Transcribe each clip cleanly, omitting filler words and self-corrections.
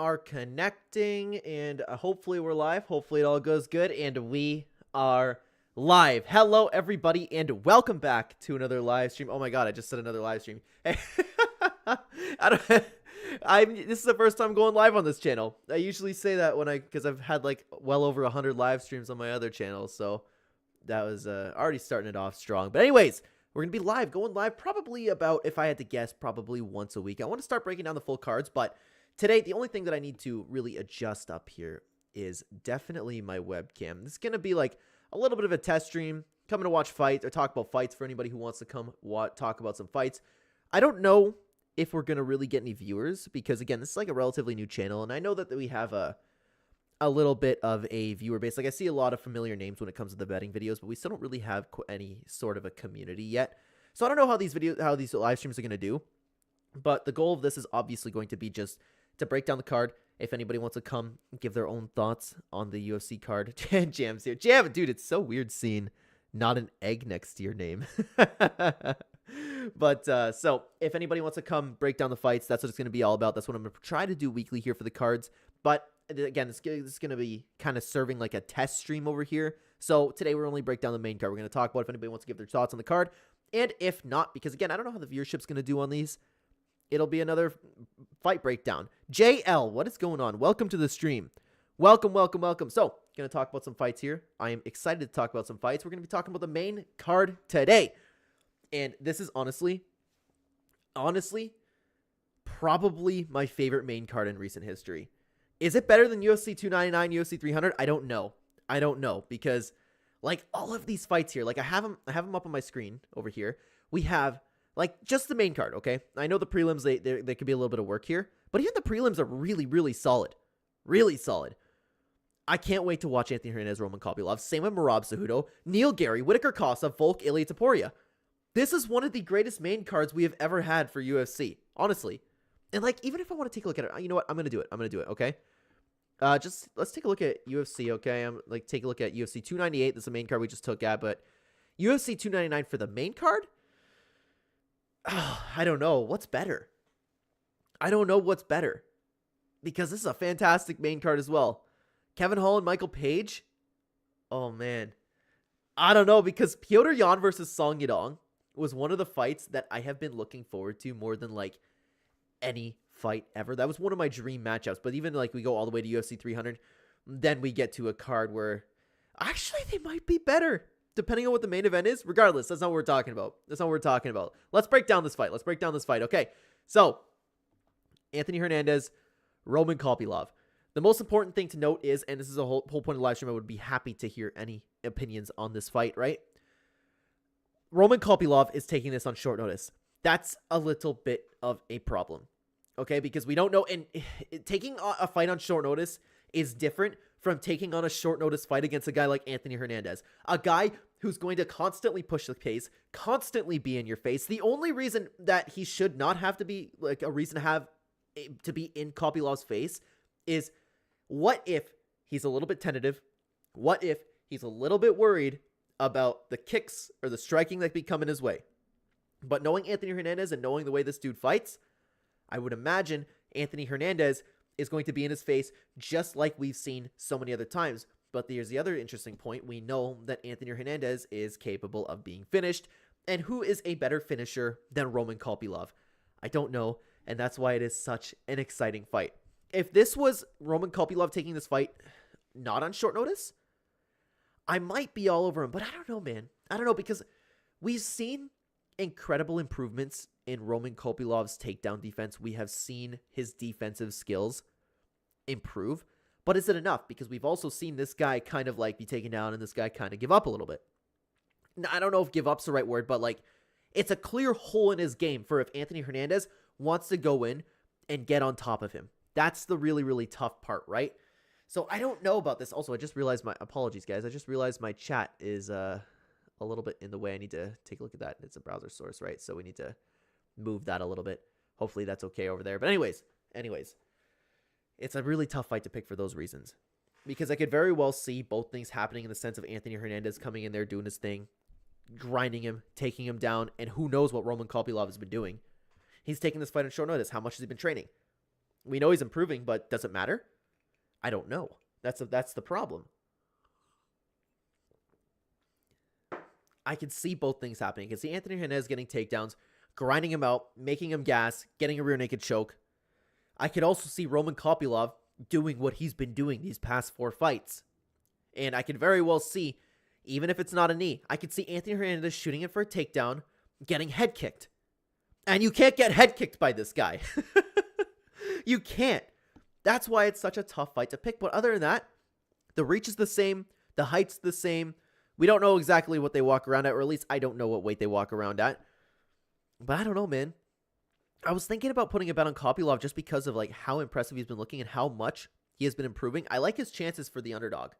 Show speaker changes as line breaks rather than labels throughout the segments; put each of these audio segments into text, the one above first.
are connecting, and hopefully we're live. Hopefully it all goes good, and we are live. Hello, everybody, and welcome back to another live stream. Oh my god, I just said another live stream. Hey, this is the first time going live on this channel. I usually say that because I've had like well over 100 live streams on my other channels, so that was already starting it off strong. But anyways, we're going to be going live probably about, if I had to guess, probably once a week. I want to start breaking down the full cards, but today, the only thing that I need to really adjust up here is definitely my webcam. This is going to be like a little bit of a test stream, coming to watch fights or talk about fights for anybody who wants to come talk about some fights. I don't know if we're going to really get any viewers because, again, this is like a relatively new channel, and I know that we have a little bit of a viewer base. Like, I see a lot of familiar names when it comes to the betting videos, but we still don't really have any sort of a community yet. So I don't know how these live streams are going to do, but the goal of this is obviously going to be just to break down the card. If anybody wants to come and give their own thoughts on the UFC card. Jam's here. Jam, dude, it's so weird seeing not an egg next to your name. But so if anybody wants to come break down the fights, that's what it's going to be all about. That's what I'm going to try to do weekly here for the cards. But again, this is going to be kind of serving like a test stream over here. So today we're only break down the main card. We're going to talk about if anybody wants to give their thoughts on the card. And if not, because again, I don't know how the viewership's going to do on these. It'll be another fight breakdown. JL, what is going on? Welcome to the stream. Welcome, welcome, welcome. So, going to talk about some fights here. I am excited to talk about some fights. We're going to be talking about the main card today. And this is honestly, probably my favorite main card in recent history. Is it better than UFC 299, UFC 300? I don't know because like all of these fights here, like I have them up on my screen over here. We have like just the main card, okay? I know the prelims, they could be a little bit of work here, but even the prelims are really, really solid. Really solid. I can't wait to watch Anthony Hernandez, Roman Kopylov. Same with Merab Cejudo, Neil Gary, Whitaker Kosa, Volk, Ilia Topuria. This is one of the greatest main cards we have ever had for UFC, honestly. And like, even if I want to take a look at it, you know what? I'm going to do it, okay? Just let's take a look at UFC, okay? I'm like, take a look at UFC 298. This is the main card we just took at, but UFC 299 for the main card? Oh, I don't know. What's better? I don't know what's better. Because this is a fantastic main card as well. Kevin Hall and Michael Page? Oh, man. I don't know, because Petr Yan versus Song Yadong was one of the fights that I have been looking forward to more than, like, any fight ever. That was one of my dream matchups. But even, like, we go all the way to UFC 300, then we get to a card where actually they might be better. Depending on what the main event is. Regardless, that's not what we're talking about. Let's break down this fight. Okay, so Anthony Hernandez, Roman Kopylov. The most important thing to note is, and this is a whole point of the live stream, I would be happy to hear any opinions on this fight, right? Roman Kopylov is taking this on short notice. That's a little bit of a problem, okay? Because we don't know, and taking a fight on short notice is different from taking on a short notice fight against a guy like Anthony Hernandez. A guy who's going to constantly push the pace, constantly be in your face. The only reason that he should not have to be, like, a reason to be in Kopylov's face is what if he's a little bit tentative? What if he's a little bit worried about the kicks or the striking that be coming his way? But knowing Anthony Hernandez and knowing the way this dude fights, I would imagine Anthony Hernandez is going to be in his face just like we've seen so many other times. But there's the other interesting point. We know that Anthony Hernandez is capable of being finished. And who is a better finisher than Roman Kopylov? I don't know. And that's why it is such an exciting fight. If this was Roman Kopylov taking this fight not on short notice, I might be all over him. But I don't know, man. I don't know, because we've seen incredible improvements in Roman Kopylov's takedown defense. We have seen his defensive skills improve. But is it enough? Because we've also seen this guy kind of like be taken down and this guy kind of give up a little bit. Now, I don't know if give up's the right word, but like it's a clear hole in his game for if Anthony Hernandez wants to go in and get on top of him. That's the really, really tough part, right? So I don't know about this. Also, I just realized apologies, guys. I just realized my chat is a little bit in the way. I need to take a look at that. It's a browser source, right? So we need to move that a little bit. Hopefully that's okay over there. But anyways, it's a really tough fight to pick for those reasons. Because I could very well see both things happening in the sense of Anthony Hernandez coming in there, doing his thing, grinding him, taking him down, and who knows what Roman Kopylov has been doing. He's taking this fight on short notice. How much has he been training? We know he's improving, but does it matter? I don't know. That's the problem. I can see both things happening. I can see Anthony Hernandez getting takedowns, grinding him out, making him gas, getting a rear naked choke. I could also see Roman Kopylov doing what he's been doing these past 4 fights. And I could very well see, even if it's not a knee, I could see Anthony Hernandez shooting it for a takedown, getting head kicked. And you can't get head kicked by this guy. You can't. That's why it's such a tough fight to pick. But other than that, the reach is the same. The height's the same. We don't know exactly what they walk around at, or at least I don't know what weight they walk around at. But I don't know, man. I was thinking about putting a bet on Kopylov just because of like how impressive he's been looking and how much he has been improving. I like his chances for the underdog.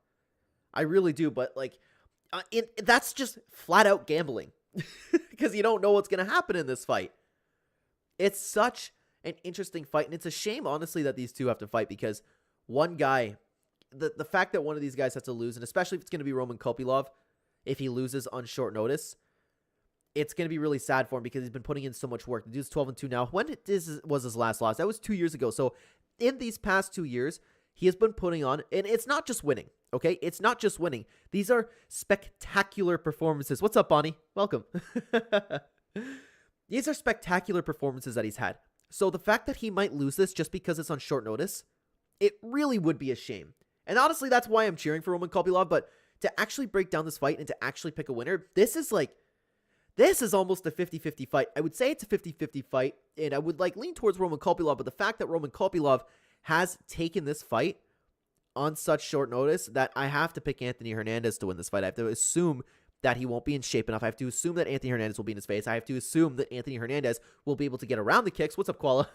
I really do, but like that's just flat out gambling because you don't know what's going to happen in this fight. It's such an interesting fight, and it's a shame, honestly, that these two have to fight because one guy, the fact that one of these guys has to lose, and especially if it's going to be Roman Kopylov, if he loses on short notice, it's going to be really sad for him because he's been putting in so much work. The dude's 12-2 now. When was his last loss? That was 2 years ago. So in these past 2 years, he has been putting on, and it's not just winning, okay? It's not just winning. These are spectacular performances. What's up, Bonnie? Welcome. These are spectacular performances that he's had. So the fact that he might lose this just because it's on short notice, it really would be a shame. And honestly, that's why I'm cheering for Roman Kopylov, but to actually break down this fight and to actually pick a winner, this is almost a 50-50 fight. I would say it's a 50-50 fight, and I would lean towards Roman Kopylov, but the fact that Roman Kopylov has taken this fight on such short notice that I have to pick Anthony Hernandez to win this fight. I have to assume that he won't be in shape enough. I have to assume that Anthony Hernandez will be in his face. I have to assume that Anthony Hernandez will be able to get around the kicks. What's up, Koala?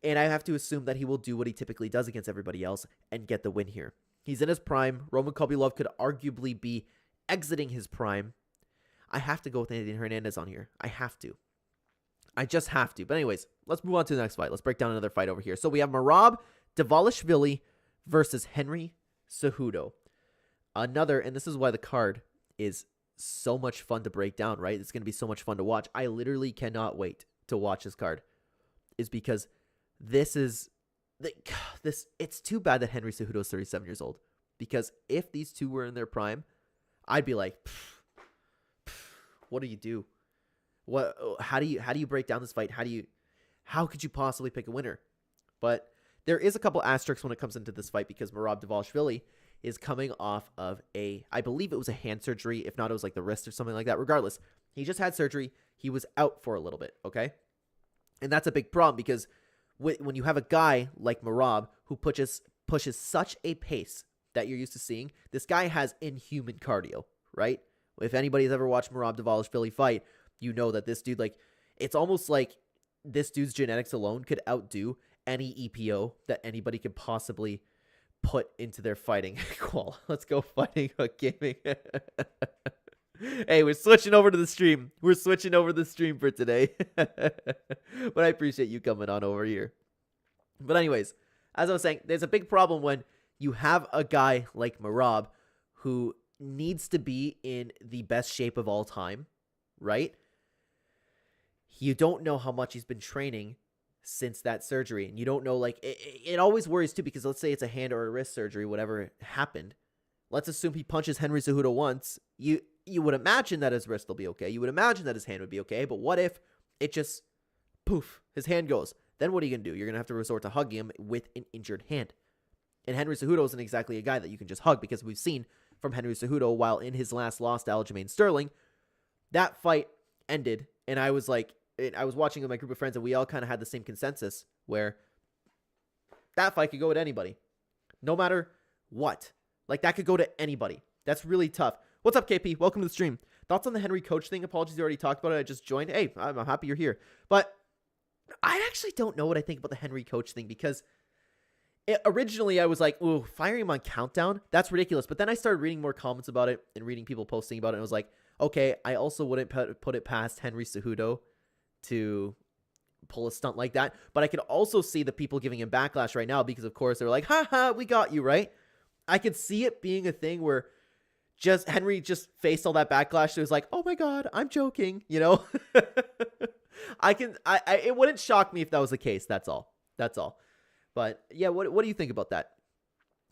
And I have to assume that he will do what he typically does against everybody else and get the win here. He's in his prime. Roman Kopylov could arguably be exiting his prime. I have to go with Anthony Hernandez on here. I have to. I just have to. But anyways, let's move on to the next fight. Let's break down another fight over here. So we have Merab Dvalishvili versus Henry Cejudo. Another, and this is why the card is so much fun to break down, right? It's going to be so much fun to watch. I literally cannot wait to watch this card. Is because it's too bad that Henry Cejudo is 37 years old. Because if these two were in their prime, I'd be like, what do you do? How do you break down this fight? How could you possibly pick a winner? But there is a couple asterisks when it comes into this fight because Merab Dvalishvili is coming off of I believe it was a hand surgery. If not, it was like the wrist or something like that. Regardless, he just had surgery. He was out for a little bit, okay? And that's a big problem because when you have a guy like Merab who pushes such a pace that you're used to seeing, this guy has inhuman cardio, right? If anybody's ever watched Merab Dvalishvili fight, you know that this dude, it's almost like this dude's genetics alone could outdo any EPO that anybody could possibly put into their fighting. Cool. Let's go fighting or gaming. Hey, we're switching over to the stream. We're switching over the stream for today. But I appreciate you coming on over here. But anyways, as I was saying, there's a big problem when you have a guy like Merab who needs to be in the best shape of all time, right? You don't know how much he's been training since that surgery. And you don't know, it always worries too, because let's say it's a hand or a wrist surgery, whatever happened. Let's assume he punches Henry Cejudo once. You would imagine that his wrist will be okay. You would imagine that his hand would be okay. But what if it just, poof, his hand goes? Then what are you going to do? You're going to have to resort to hugging him with an injured hand. And Henry Cejudo isn't exactly a guy that you can just hug, because we've seen from Henry Cejudo, while in his last loss to Aljamain Sterling, that fight ended, and I was watching with my group of friends, and we all kind of had the same consensus, where that fight could go with anybody. No matter what. That could go to anybody. That's really tough. What's up, KP? Welcome to the stream. Thoughts on the Henry coach thing? Apologies, you already talked about it. I just joined. Hey, I'm happy you're here. But I actually don't know what I think about the Henry coach thing, because originally I was like, ooh, firing him on countdown? That's ridiculous. But then I started reading more comments about it and reading people posting about it, and I was like, okay, I also wouldn't put it past Henry Cejudo to pull a stunt like that. But I could also see the people giving him backlash right now, because of course they're like, haha, we got you, right? I could see it being a thing where Henry just faced all that backlash. So it was like, oh my God, I'm joking, you know? It wouldn't shock me if that was the case. That's all. That's all. But yeah, what do you think about that?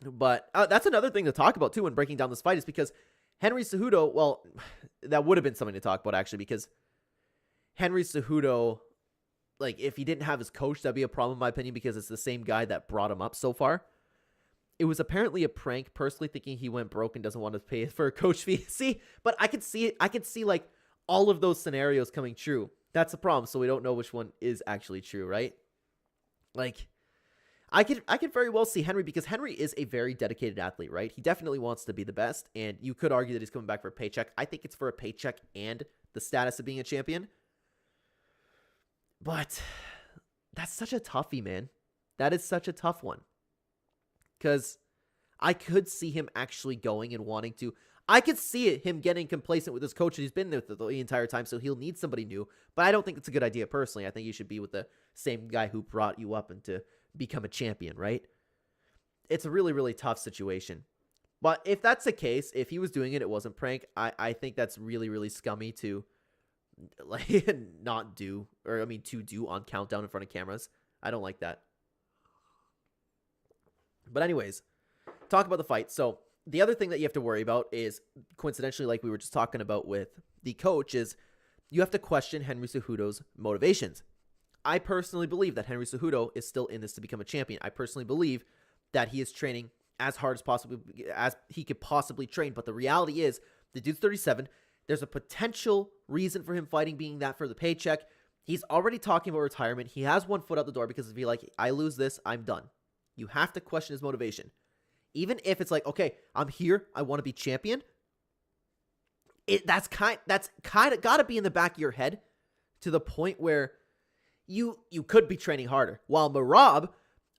But that's another thing to talk about too when breaking down this fight, is because Henry Cejudo, well, that would have been something to talk about actually, because Henry Cejudo, like, if he didn't have his coach, that'd be a problem in my opinion, because it's the same guy that brought him up so far. It was apparently a prank, personally thinking he went broke and doesn't want to pay for a coach fee. See, but I could see it. I could see like all of those scenarios coming true. That's the problem. So we don't know which one is actually true, right? Like, I could very well see Henry, because Henry is a very dedicated athlete, right? He definitely wants to be the best, and you could argue that he's coming back for a paycheck. I think it's for a paycheck and the status of being a champion. But that's such a toughie, man. That is such a tough one. Because I could see him actually going and wanting to. I could see him getting complacent with his coach, and he's been there the entire time, so he'll need somebody new. But I don't think it's a good idea personally. I think you should be with the same guy who brought you up and to become a champion, right? It's a really, really tough situation. But if that's the case, if he was doing it, it wasn't prank, I think that's really, really scummy to like not do, or I mean to do on Countdown in front of cameras. I don't like that. But anyways, talk about the fight. So the other thing that you have to worry about is, coincidentally, like we were just talking about with the coach, is you have to question Henry Cejudo's motivations. I personally believe that Henry Cejudo is still in this to become a champion. I personally believe that he is training as hard as possible as he could possibly train. But the reality is, the dude's 37. There's a potential reason for him fighting, being that for the paycheck. He's already talking about retirement. He has one foot out the door, because if he like, I lose this, I'm done. You have to question his motivation. Even if it's like, okay, I'm here, I want to be champion. That's kind of got to be in the back of your head, to the point where you could be training harder. While Merab,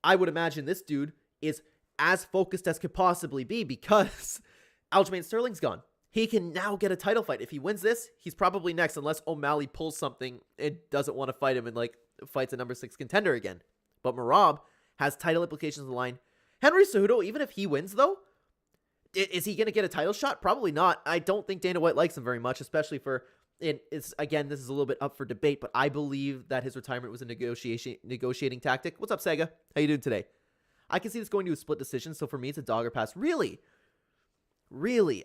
I would imagine this dude is as focused as could possibly be, because Aljamain Sterling's gone. He can now get a title fight. If he wins this, he's probably next, unless O'Malley pulls something and doesn't want to fight him and like fights a number 6 contender again. But Merab has title implications on the line. Henry Cejudo, even if he wins though, is he going to get a title shot? Probably not. I don't think Dana White likes him very much, especially for, again, this is a little bit up for debate, but I believe that his retirement was a negotiating tactic. What's up, Sega? How you doing today? I can see this going to a split decision, so for me, it's a dog or pass. Really?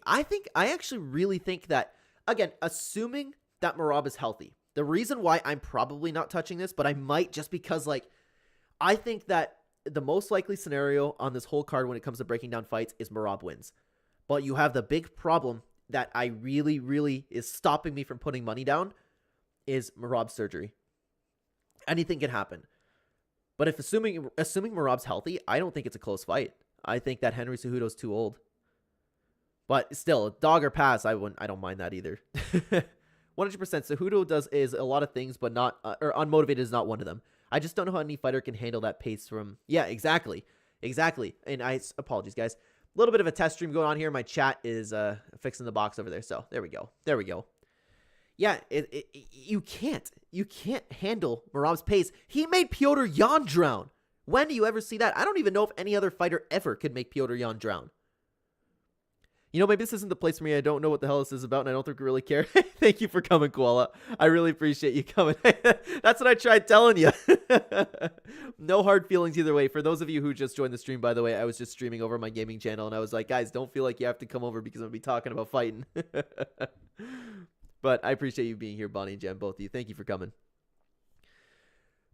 I actually really think that, again, assuming that Merab is healthy, the reason why I'm probably not touching this, but I might, just because, like, I think that the most likely scenario on this whole card when it comes to breaking down fights is Merab wins. But you have the big problem that I really, really is stopping me from putting money down, is Merab's surgery. Anything can happen. But if assuming Merab's healthy, I don't think it's a close fight. I think that Henry Cejudo's too old. But still, dog or pass, I don't mind that either. 100%. Cejudo is a lot of things, but not, or unmotivated is not one of them. I just don't know how any fighter can handle that pace from, yeah, exactly. And apologies, guys. A little bit of a test stream going on here. My chat is fixing the box over there. So there we go. Yeah, you can't handle Merab's pace. He made Petr Yan drown. When do you ever see that? I don't even know if any other fighter ever could make Petr Yan drown. You know, maybe this isn't the place for me. I don't know what the hell this is about, and I don't think we really care. Thank you for coming, Koala. I really appreciate you coming. That's what I tried telling you. No hard feelings either way. For those of you who just joined the stream, by the way, I was just streaming over my gaming channel, and I was like, guys, don't feel like you have to come over because I'm going to be talking about fighting. But I appreciate you being here, Bonnie and Jen, both of you. Thank you for coming.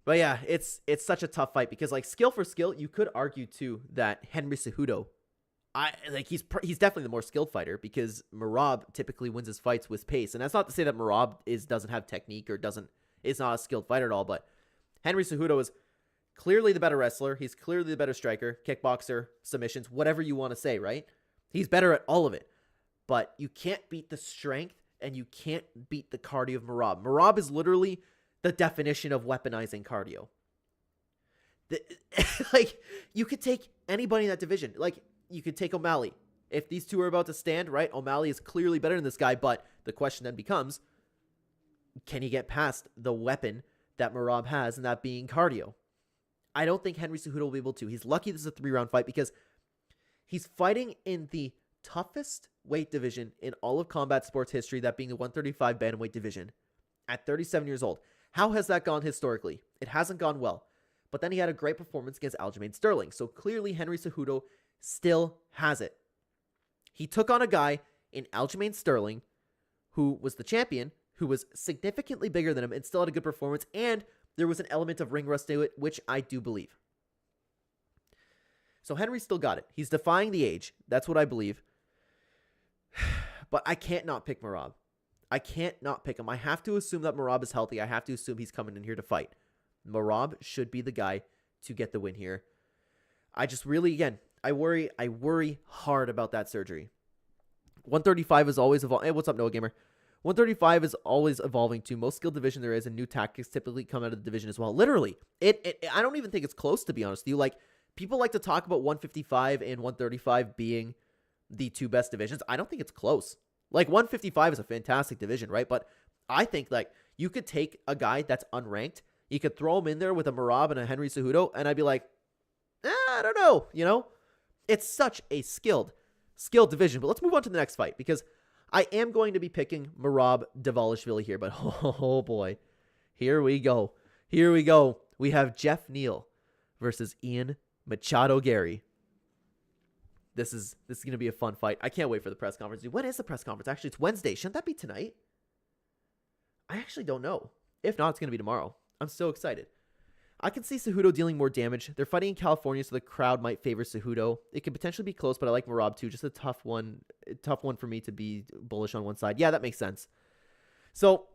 But yeah, it's such a tough fight, because like skill for skill, you could argue too that Henry Cejudo, he's definitely the more skilled fighter, because Merab typically wins his fights with pace. And that's not to say that Merab doesn't have technique or is not a skilled fighter at all, but Henry Cejudo is clearly the better wrestler. He's clearly the better striker, kickboxer, submissions, whatever you want to say, right? He's better at all of it. But you can't beat the strength, and you can't beat the cardio of Merab. Merab is literally the definition of weaponizing cardio. Like, you could take anybody in that division. Like, you could take O'Malley. If these two are about to stand, right, O'Malley is clearly better than this guy, but the question then becomes, can he get past the weapon that Merab has, and that being cardio? I don't think Henry Cejudo will be able to. He's lucky this is a 3-round fight, because he's fighting in the toughest weight division in all of combat sports history, that being the 135 bantamweight division, at 37 years old. How has that gone historically? It hasn't gone well. But then he had a great performance against Aljamain Sterling. So clearly Henry Cejudo still has it. He took on a guy in Aljamain Sterling who was the champion, who was significantly bigger than him and still had a good performance, and there was an element of ring rust to it, which I do believe. So Henry still got it. He's defying the age. That's what I believe. But I can't not pick Merab. I can't not pick him. I have to assume that Merab is healthy. I have to assume he's coming in here to fight. Merab should be the guy to get the win here. I just really, again, I worry hard about that surgery. 135 is always evolving. Hey, what's up, Noah Gamer? 135 is always evolving too. Most skill division there is, and new tactics typically come out of the division as well. Literally, I don't even think it's close, to be honest with you. Like, people like to talk about 155 and 135 being the two best divisions. I don't think it's close. Like, 155 is a fantastic division, right? But I think, like, you could take a guy that's unranked, you could throw him in there with a Merab and a Henry Cejudo, and I'd be like, I don't know, you know? It's such a skilled division. But let's move on to the next fight, because I am going to be picking Merab Dvalishvili here, but oh boy. Here we go. Here we go. We have Jeff Neal versus Ian Machado Gary. This is going to be a fun fight. I can't wait for the press conference. When is the press conference? Actually, it's Wednesday. Shouldn't that be tonight? I actually don't know. If not, it's going to be tomorrow. I'm so excited. I can see Cejudo dealing more damage. They're fighting in California, so the crowd might favor Cejudo. It could potentially be close, but I like Merab too. Just a tough one for me to be bullish on one side. Yeah, that makes sense. So,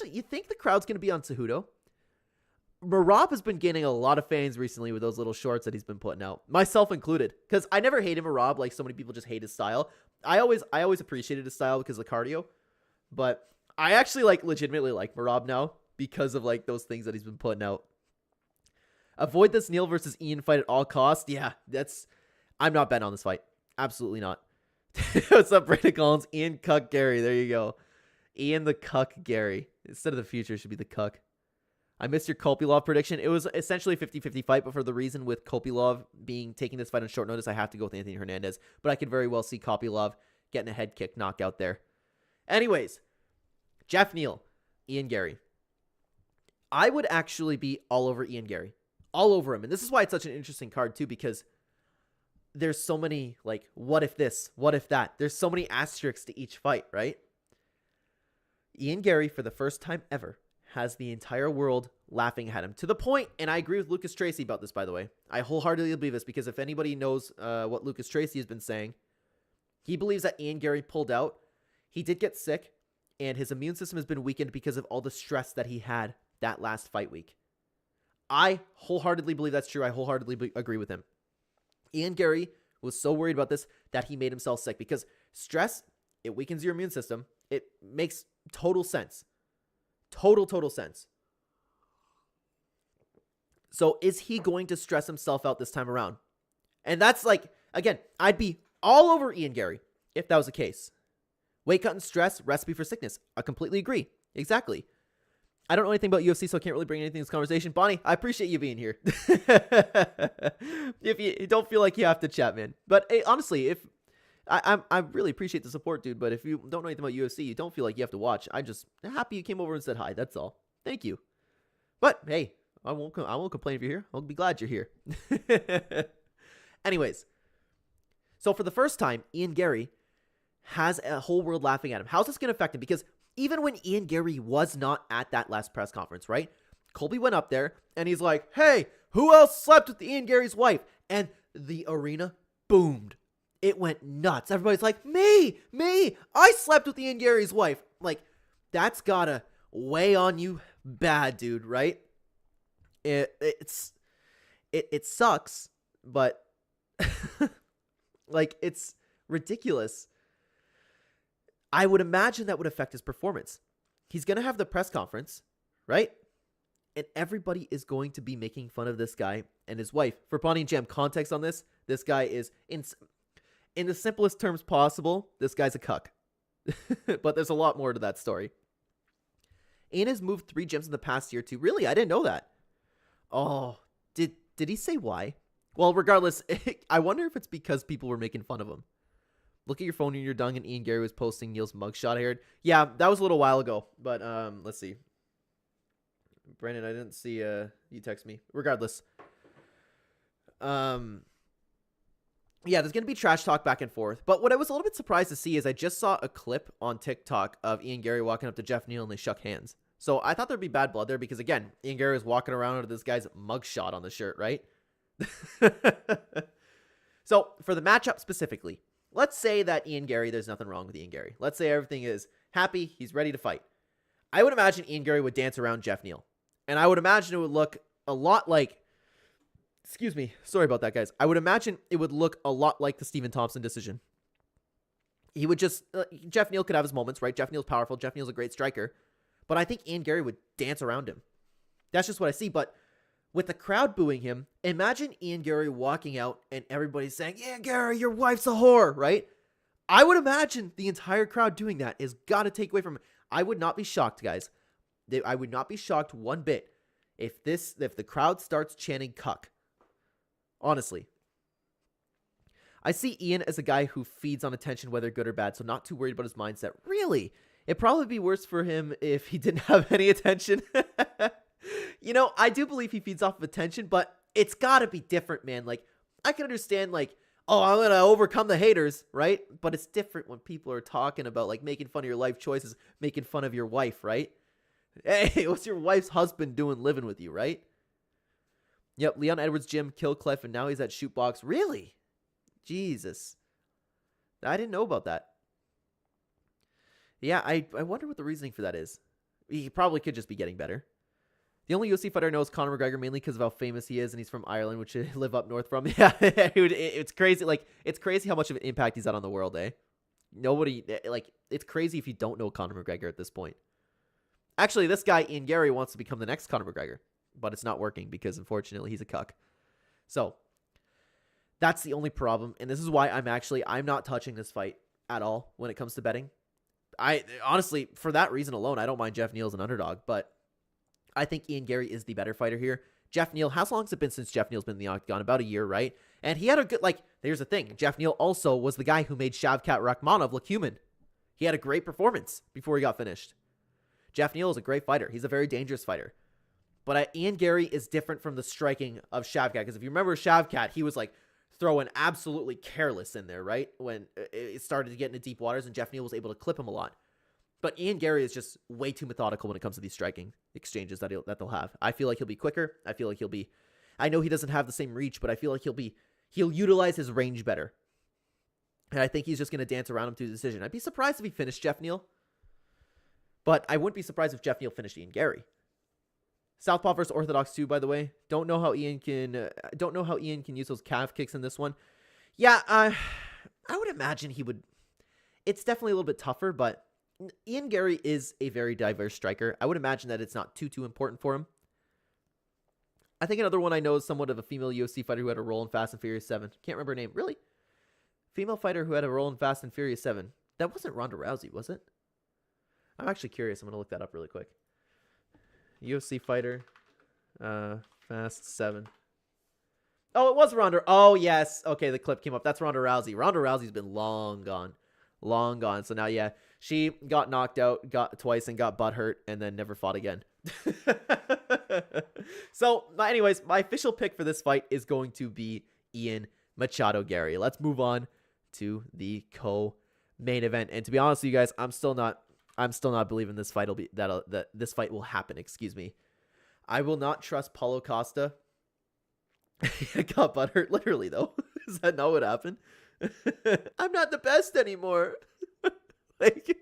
you think the crowd's going to be on Cejudo? Merab has been gaining a lot of fans recently with those little shorts that he's been putting out, myself included, because I never hated Merab like so many people just hate his style. I always appreciated his style because of the cardio, but I actually legitimately like Merab now because of like those things that he's been putting out. Avoid this Neal versus Ian fight at all costs. Yeah, I'm not betting on this fight. Absolutely not. What's up, Brandon Collins? Ian Cuck Gary. There you go. Ian the Cuck Gary. Instead of the future, it should be the Cuck. I missed your Kopylov prediction. It was essentially a 50-50 fight, but for the reason with Kopylov taking this fight on short notice, I have to go with Anthony Hernandez. But I could very well see Kopylov getting a head kick knockout there. Anyways, Jeff Neal, Ian Gary. I would actually be all over Ian Gary. All over him. And this is why it's such an interesting card too, because there's so many, like, what if this, what if that? There's so many asterisks to each fight, right? Ian Gary, for the first time ever, has the entire world laughing at him. To the point, and I agree with Lucas Tracy about this, by the way. I wholeheartedly believe this, because if anybody knows what Lucas Tracy has been saying, he believes that Ian Gary pulled out. He did get sick, and his immune system has been weakened because of all the stress that he had that last fight week. I wholeheartedly believe that's true. I wholeheartedly agree with him. Ian Gary was so worried about this that he made himself sick, because stress, it weakens your immune system. It makes total sense. Total sense. So is he going to stress himself out this time around? And that's like, again, I'd be all over Ian Gary if that was the case. Weight cut and stress, recipe for sickness. I completely agree. Exactly. I don't know anything about UFC, so I can't really bring anything to this conversation. Bonnie, I appreciate you being here. If you don't feel like you have to chat, man. But hey, honestly, if I really appreciate the support, dude. But if you don't know anything about UFC, you don't feel like you have to watch. I'm just happy you came over and said hi. That's all. Thank you. But hey, I won't complain if you're here. I'll be glad you're here. Anyways, so for the first time, Ian Gary has a whole world laughing at him. How's this going to affect him? Because even when Ian Gary was not at that last press conference, right? Colby went up there and he's like, hey, who else slept with Ian Gary's wife? And the arena boomed. It went nuts. Everybody's like, me, I slept with Ian Gary's wife. Like, that's gotta weigh on you bad, dude, right? It sucks, but like, it's ridiculous. I would imagine that would affect his performance. He's going to have the press conference, right? And everybody is going to be making fun of this guy and his wife. For Bonnie and Jam, context on this guy is, in the simplest terms possible, this guy's a cuck. But there's a lot more to that story. Ian has moved 3 gyms in the past year too. Really? I didn't know that. Oh, did he say why? Well, regardless, I wonder if it's because people were making fun of him. Look at your phone when you're done, and Ian Gary was posting Neal's mugshot. I heard. Yeah, that was a little while ago, but let's see. Brandon, I didn't see you text me. Regardless. Yeah, there's going to be trash talk back and forth. But what I was a little bit surprised to see is I just saw a clip on TikTok of Ian Gary walking up to Jeff Neal and they shook hands. So I thought there'd be bad blood there because, again, Ian Gary was walking around with this guy's mugshot on the shirt, right? So for the matchup specifically, let's say that Ian Gary, there's nothing wrong with Ian Gary. Let's say everything is happy. He's ready to fight. I would imagine Ian Gary would dance around Jeff Neal. And I would imagine it would look a lot like... Excuse me. Sorry about that, guys. I would imagine it would look a lot like the Stephen Thompson decision. He would just... Jeff Neal could have his moments, right? Jeff Neal's powerful. Jeff Neal's a great striker. But I think Ian Gary would dance around him. That's just what I see. But with the crowd booing him, imagine Ian Gary walking out and everybody's saying, Ian Gary, your wife's a whore, right? I would imagine the entire crowd doing that is got to take away from him. I would not be shocked, guys. I would not be shocked one bit if the crowd starts chanting cuck. Honestly. I see Ian as a guy who feeds on attention, whether good or bad, so not too worried about his mindset. Really? It'd probably be worse for him if he didn't have any attention. You know, I do believe he feeds off of attention, but it's got to be different, man. Like, I can understand, like, oh, I'm going to overcome the haters, right? But it's different when people are talking about, like, making fun of your life choices, making fun of your wife, right? Hey, what's your wife's husband doing living with you, right? Yep, Leon Edwards' gym killed Clef, and now he's at Shootbox. Really? Jesus. I didn't know about that. Yeah, I wonder what the reasoning for that is. He probably could just be getting better. The only UFC fighter I know is Conor McGregor, mainly because of how famous he is, and he's from Ireland, which I live up north from. Yeah, it's crazy. Like, it's crazy how much of an impact he's had on the world, eh? Nobody, like, it's crazy if you don't know Conor McGregor at this point. Actually, this guy, Ian Gary, wants to become the next Conor McGregor. But it's not working because, unfortunately, he's a cuck. So, that's the only problem. And this is why I'm not touching this fight at all when it comes to betting. Honestly, for that reason alone, I don't mind Jeff Neal as an underdog. But I think Ian Gary is the better fighter here. Jeff Neal, how long has it been since Jeff Neal's been in the octagon? About a year, right? And he had a good, like, here's the thing. Jeff Neal also was the guy who made Shavkat Rakhmonov look human. He had a great performance before he got finished. Jeff Neal is a great fighter. He's a very dangerous fighter. But Ian Gary is different from the striking of Shavkat. Because if you remember Shavkat, he was like throwing absolutely careless in there, right? When it started to get into deep waters and Jeff Neal was able to clip him a lot. But Ian Gary is just way too methodical when it comes to these striking exchanges that they'll have. I feel like he'll be quicker. I feel like I know he doesn't have the same reach, but I feel like he'll utilize his range better. And I think he's just going to dance around him to the decision. I'd be surprised if he finished Jeff Neal. But I wouldn't be surprised if Jeff Neal finished Ian Gary. Southpaw versus Orthodox 2, by the way. Don't know how Ian can use those calf kicks in this one. Yeah, I would imagine he would. It's definitely a little bit tougher, but Ian Gary is a very diverse striker. I would imagine that it's not too important for him. I think another one I know is somewhat of a female UFC fighter who had a role in Fast and Furious 7. Can't remember her name. Really? Female fighter who had a role in Fast and Furious 7. That wasn't Ronda Rousey, was it? I'm actually curious. I'm going to look that up really quick. UFC fighter, Fast 7. Oh, it was Ronda. Oh, yes. Okay, the clip came up. That's Ronda Rousey. Ronda Rousey's been long gone. Long gone. So now, yeah, she got knocked out twice and got butt hurt and then never fought again. So, anyways, my official pick for this fight is going to be Ian Machado Gary. Let's move on to the co-main event. And to be honest with you guys, I'm still not believing this fight that this fight will happen. Excuse me. I will not trust Paulo Costa. I got butthurt, literally though. Is that not what happened? I'm not the best anymore. Like,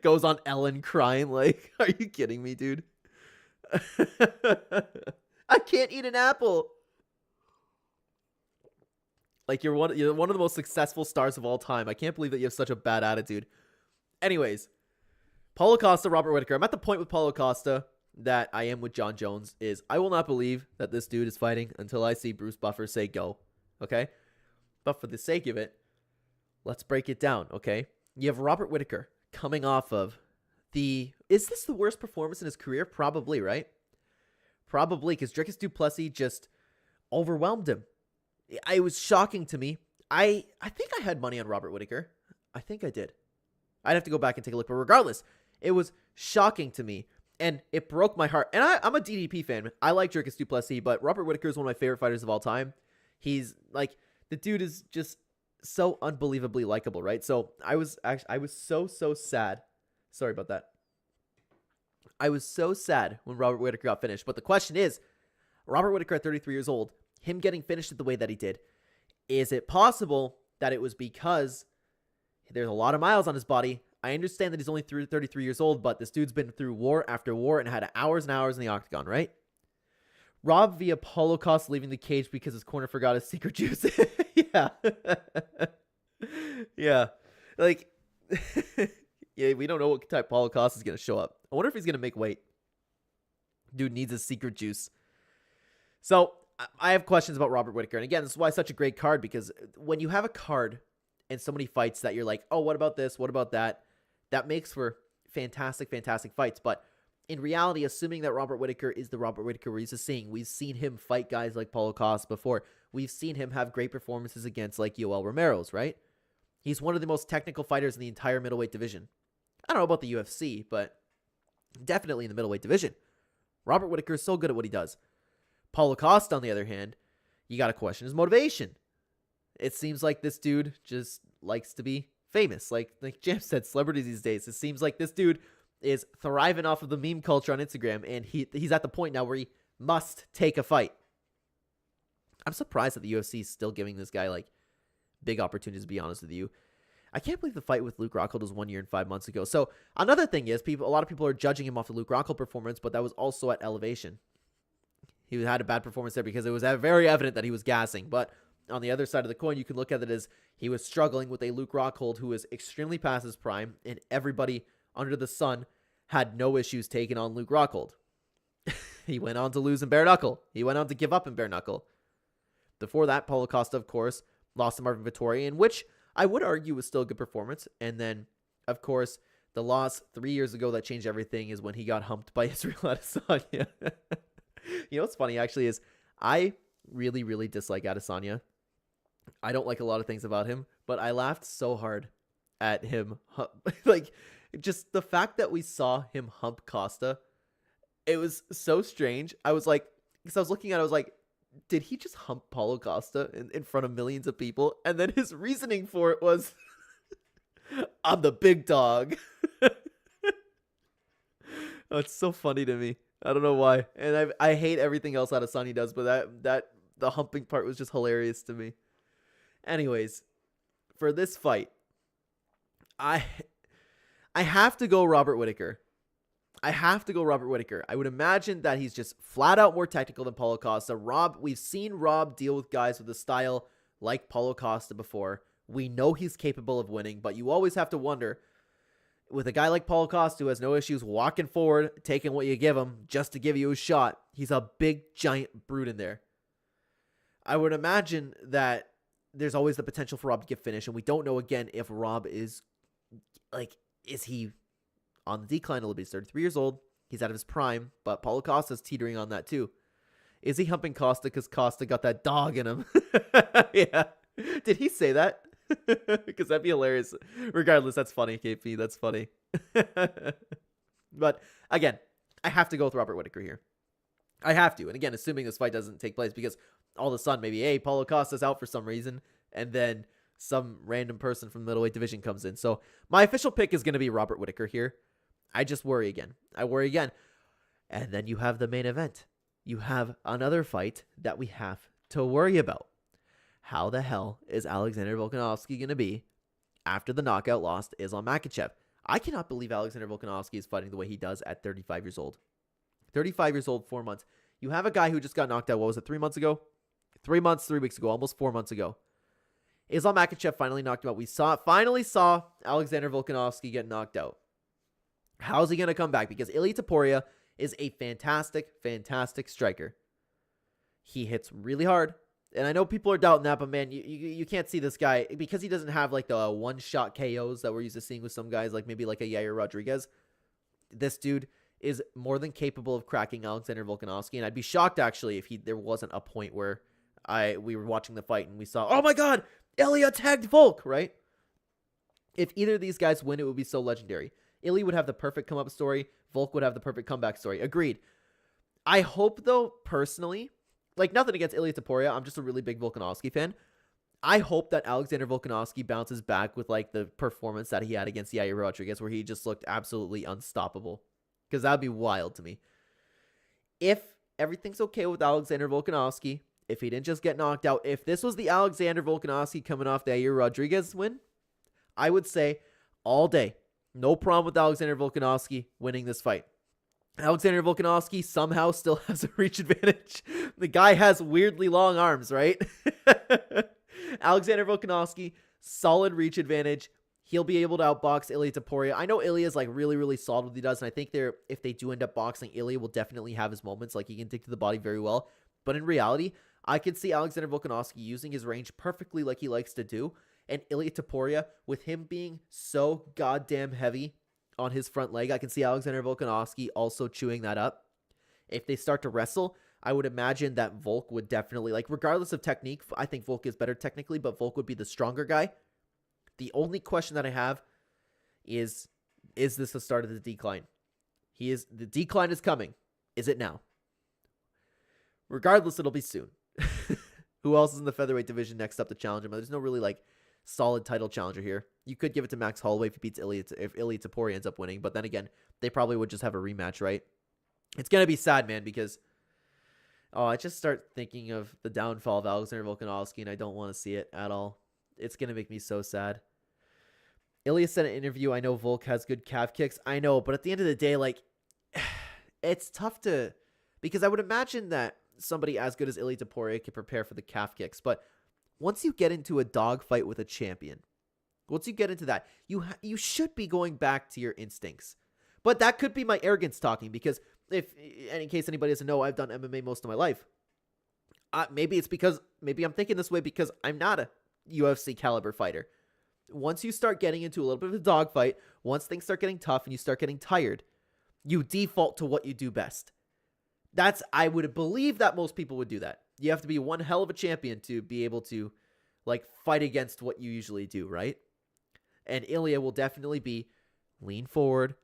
goes on Ellen crying. Like, are you kidding me, dude? I can't eat an apple. Like, you're one of the most successful stars of all time. I can't believe that you have such a bad attitude. Anyways. Paulo Costa, Robert Whittaker. I'm at the point with Paulo Costa that I am with John Jones is I will not believe that this dude is fighting until I see Bruce Buffer say go. Okay? But for the sake of it, let's break it down, okay? You have Robert Whittaker coming off of is this the worst performance in his career? Probably, right? Probably, because Dricus du Plessis just overwhelmed him. It was shocking to me. I think I had money on Robert Whittaker. I think I did. I'd have to go back and take a look, but regardless, it was shocking to me. And it broke my heart. And I'm a DDP fan. I like Dricus du Plessis, but Robert Whittaker is one of my favorite fighters of all time. He's like, the dude is just so unbelievably likable, right? So I was so sad. Sorry about that. I was so sad when Robert Whittaker got finished. But the question is, Robert Whittaker at 33 years old, him getting finished the way that he did, is it possible that it was because there's a lot of miles on his body? I understand that he's only 33 years old, but this dude's been through war after war and had hours and hours in the octagon, right? Rob via Paulo Costa leaving the cage because his corner forgot his secret juice. Yeah. Yeah. Like, yeah, we don't know what type Paulo Costa is going to show up. I wonder if he's going to make weight. Dude needs his secret juice. So, I have questions about Robert Whittaker. And again, this is why it's such a great card, because when you have a card and so many fights that you're like, oh, what about this? What about that? That makes for fantastic, fantastic fights. But in reality, assuming that Robert Whittaker is the Robert Whittaker we're used to seeing, we've seen him fight guys like Paulo Costa before. We've seen him have great performances against like Yoel Romero's, right? He's one of the most technical fighters in the entire middleweight division. I don't know about the UFC, but definitely in the middleweight division. Robert Whittaker is so good at what he does. Paulo Costa, on the other hand, you got to question his motivation. It seems like this dude just likes to be famous. Like Jam said, celebrities these days. It seems like this dude is thriving off of the meme culture on Instagram, and he's at the point now where he must take a fight. I'm surprised that the UFC is still giving this guy like big opportunities, to be honest with you. I can't believe the fight with Luke Rockhold was 1 year and 5 months ago. So another thing is, a lot of people are judging him off the Luke Rockhold performance, but that was also at elevation. He had a bad performance there because it was very evident that he was gassing. But on the other side of the coin, you can look at it as he was struggling with a Luke Rockhold who was extremely past his prime, and everybody under the sun had no issues taking on Luke Rockhold. He went on to lose in bare knuckle. He went on to give up in bare knuckle. Before that, Paulo Costa, of course, lost to Marvin Vettori, in which I would argue was still a good performance. And then, of course, the loss 3 years ago that changed everything is when he got humped by Israel Adesanya. You know what's funny, actually, is I really, really dislike Adesanya. I don't like a lot of things about him, but I laughed so hard at him. Like, just the fact that we saw him hump Costa, it was so strange. I was like, because I was looking at it, I was like, did he just hump Paulo Costa in front of millions of people? And then his reasoning for it was, I'm the big dog. Oh, it's so funny to me. I don't know why. And I hate everything else Adesanya does, but the humping part was just hilarious to me. Anyways, for this fight, I have to go Robert Whittaker. I have to go Robert Whittaker. I would imagine that he's just flat out more technical than Paulo Costa. We've seen Rob deal with guys with a style like Paulo Costa before. We know he's capable of winning, but you always have to wonder, with a guy like Paulo Costa who has no issues walking forward, taking what you give him just to give you a shot, he's a big, giant brute in there. I would imagine that there's always the potential for Rob to get finished, and we don't know, again, if Rob is he on the decline a little bit? He's 33 years old. He's out of his prime, but Paulo Costa's teetering on that too. Is he humping Costa because Costa got that dog in him? Yeah. Did he say that? Because that'd be hilarious. Regardless, that's funny, KP. That's funny. But again, I have to go with Robert Whittaker here. I have to. And again, assuming this fight doesn't take place, because all of a sudden, maybe, hey, Paulo Costa's out for some reason, and then some random person from the middleweight division comes in. So my official pick is going to be Robert Whittaker here. I just worry again. I worry again. And then you have the main event. You have another fight that we have to worry about. How the hell is Alexander Volkanovski going to be after the knockout loss to Islam Makhachev? I cannot believe Alexander Volkanovski is fighting the way he does at 35 years old. 35 years old, 4 months. You have a guy who just got knocked out, what was it, 3 months ago? 3 months, 3 weeks ago, almost 4 months ago. Islam Makhachev finally knocked him out. Finally saw Alexander Volkanovski get knocked out. How's he going to come back? Because Ilia Topuria is a fantastic, fantastic striker. He hits really hard. And I know people are doubting that, but man, you can't see this guy because he doesn't have like the one-shot KOs that we're used to seeing with some guys, like maybe like a Yair Rodriguez. This dude is more than capable of cracking Alexander Volkanovski, and I'd be shocked actually if there wasn't a point where we were watching the fight and we saw, oh my god, Ilia tagged Volk, right? If either of these guys win, it would be so legendary. Ilya would have the perfect come up story. Volk would have the perfect comeback story. Agreed. I hope, though, personally, like, nothing against Ilya Topuria. I'm just a really big Volkanovski fan. I hope that Alexander Volkanovski bounces back with, like, the performance that he had against Yair Rodriguez, where he just looked absolutely unstoppable. Because that would be wild to me. If everything's okay with Alexander Volkanovski, if he didn't just get knocked out, if this was the Alexander Volkanovski coming off the Yair Rodriguez win, I would say all day, no problem with Alexander Volkanovski winning this fight. Alexander Volkanovski somehow still has a reach advantage. The guy has weirdly long arms, right? Alexander Volkanovski, solid reach advantage. He'll be able to outbox Ilya Topuria. I know Ilya is like really, really solid with what he does, and I think if they do end up boxing, Ilya will definitely have his moments. Like, he can dig to the body very well. But in reality, I could see Alexander Volkanovski using his range perfectly like he likes to do. And Ilya Topuria, with him being so goddamn heavy on his front leg, I can see Alexander Volkanovski also chewing that up. If they start to wrestle, I would imagine that Volk would definitely, like, regardless of technique, I think Volk is better technically, but Volk would be the stronger guy. The only question that I have is this the start of the decline? The decline is coming. Is it now? Regardless, it'll be soon. Who else is in the featherweight division next up to challenge him? There's no really, like, solid title challenger here. You could give it to Max Holloway if he beats Ilya, if Ilya Topuria ends up winning, but then again, they probably would just have a rematch, right? It's gonna be sad, man, because I just start thinking of the downfall of Alexander Volkanovski, and I don't want to see it at all. It's gonna make me so sad. Ilya said in an interview, I know Volk has good calf kicks. I know, but at the end of the day, like, it's tough to, because I would imagine that somebody as good as Ilya Topuria could prepare for the calf kicks, but once you get into a dogfight with a champion, once you get into that, you should be going back to your instincts. But that could be my arrogance talking, because and in case anybody doesn't know, I've done MMA most of my life. Maybe I'm thinking this way because I'm not a UFC caliber fighter. Once you start getting into a little bit of a dogfight, once things start getting tough and you start getting tired, you default to what you do best. I would believe that most people would do that. You have to be one hell of a champion to be able to, like, fight against what you usually do, right? And Ilya will definitely be lean forward,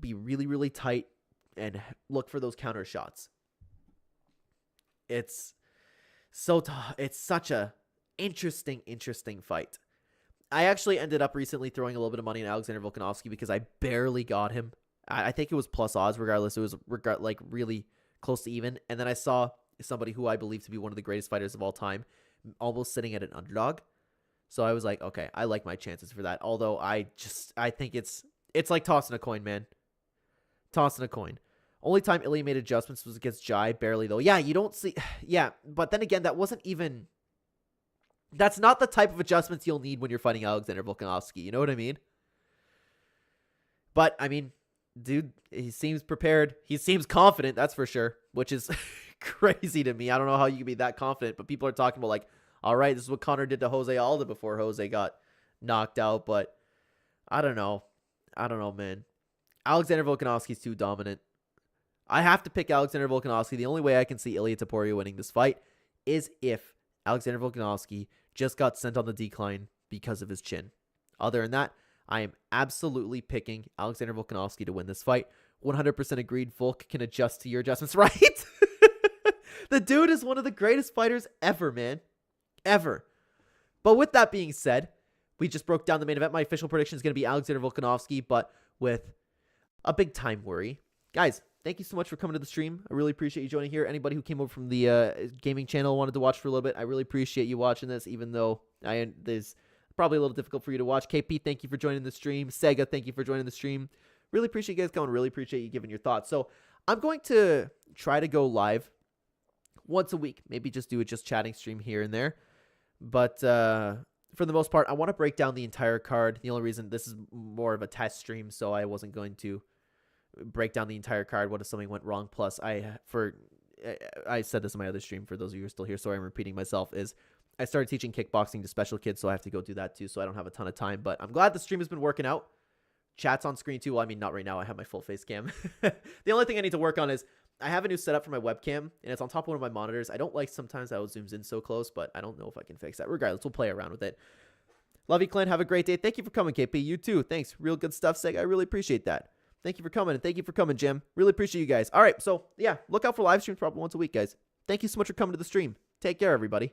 be really, really tight, and look for those counter shots. It's such a interesting fight. I actually ended up recently throwing a little bit of money on Alexander Volkanovski because I barely got him. I think it was plus odds regardless. It was like really close to even. And then I saw somebody who I believe to be one of the greatest fighters of all time almost sitting at an underdog. So I was like, okay, I like my chances for that. Although I think it's like tossing a coin, man. Tossing a coin. Only time Ilya made adjustments was against Jai, barely though. Yeah, you don't see. Yeah, but then again, that's not the type of adjustments you'll need when you're fighting Alexander Volkanovski. You know what I mean? But I mean, dude, he seems prepared. He seems confident, that's for sure, which is crazy to me. I don't know how you can be that confident, but people are talking about, like, all right, this is what Conor did to Jose Aldo before Jose got knocked out, but I don't know, man. Alexander Volkanovski's too dominant. I have to pick Alexander Volkanovski. The only way I can see Ilya Topuria winning this fight is if Alexander Volkanovski just got sent on the decline because of his chin. Other than that, I am absolutely picking Alexander Volkanovski to win this fight. 100% agreed. Volk can adjust to your adjustments, right? The dude is one of the greatest fighters ever, man. Ever. But with that being said, we just broke down the main event. My official prediction is going to be Alexander Volkanovski, but with a big time worry. Guys, thank you so much for coming to the stream. I really appreciate you joining here. Anybody who came over from the gaming channel wanted to watch for a little bit, I really appreciate you watching this, even though there's probably a little difficult for you to watch. KP, thank you for joining the stream. Sega, thank you for joining the stream. Really appreciate you guys coming. Really appreciate you giving your thoughts. So I'm going to try to go live once a week. Maybe just do a just chatting stream here and there. But for the most part, I want to break down the entire card. The only reason this is more of a test stream, so I wasn't going to break down the entire card. What if something went wrong? Plus, I said this in my other stream, for those of you who are still here, sorry I'm repeating myself, is I started teaching kickboxing to special kids, so I have to go do that too, so I don't have a ton of time. But I'm glad the stream has been working out. Chat's on screen too. Well, I mean, not right now. I have my full face cam. The only thing I need to work on is I have a new setup for my webcam, and it's on top of one of my monitors. I don't like sometimes how it zooms in so close, but I don't know if I can fix that. Regardless, we'll play around with it. Love you, Clen. Have a great day. Thank you for coming, KP. You too. Thanks. Real good stuff, Seg. I really appreciate that. Thank you for coming, and thank you for coming, Jim. Really appreciate you guys. All right, so yeah, look out for live streams probably once a week, guys. Thank you so much for coming to the stream. Take care, everybody.